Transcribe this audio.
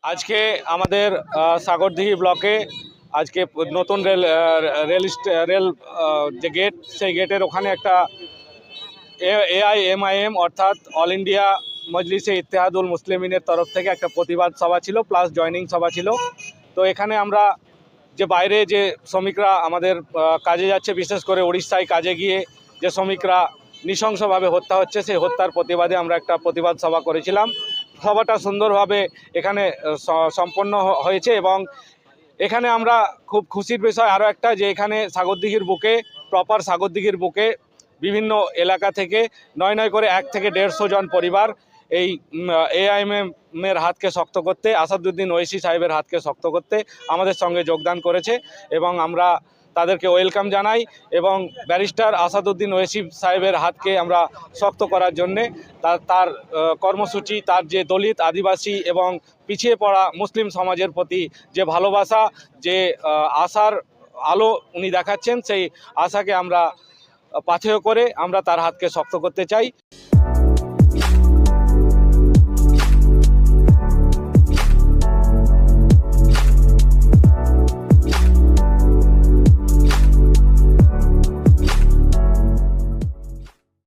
আজকে আমাদের সাগরদিঘি ব্লকে আজকে নতুন রেল যে গেট, সেই গেটের ওখানে একটা এআইএমআইএম অর্থাৎ অল ইন্ডিয়া মজলিসে ইত্তেহাদুল মুসলিমিনের তরফ থেকে একটা প্রতিবাদ সভা ছিল, প্লাস জয়নিং সভা ছিল। তো এখানে আমরা যে বাইরে যে শ্রমিকরা আমাদের কাজে যাচ্ছে, বিশেষ করে উড়িষ্যায় কাজে গিয়ে যে শ্রমিকরা নৃশংসভাবে হত্যা হচ্ছে, সেই হত্যার প্রতিবাদে আমরা একটা প্রতিবাদ সভা করেছিলাম। সভাটা সুন্দরভাবে এখানে সম্পন্ন হয়েছে এবং এখানে আমরা খুব খুশির বিষয় আরও একটা, যে এখানে সাগরদিঘির বুকে, প্রপার সাগরদিঘির বুকে বিভিন্ন এলাকা থেকে নয় করে 1 থেকে 150 জন পরিবার এই এআইএমএমের হাতকে শক্ত করতে, আসাদুদ্দিন ওয়েসি সাহেবের হাতকে শক্ত করতে আমাদের সঙ্গে যোগদান করেছে এবং আমরা তাদেরকে ওয়েলকাম জানাই। এবং ব্যারিস্টার আসাদুদ্দিন ওয়েসি সাহেবের হাতকে আমরা শক্ত করার জন্যে তার কর্মসূচি, তার যে দলিত, আদিবাসী এবং পিছিয়ে পড়া মুসলিম সমাজের প্রতি যে ভালোবাসা, যে আশার আলো উনি দেখাচ্ছেন, সেই আশাকে আমরা পাথেয় করে আমরা তার হাতকে শক্ত করতে চাই।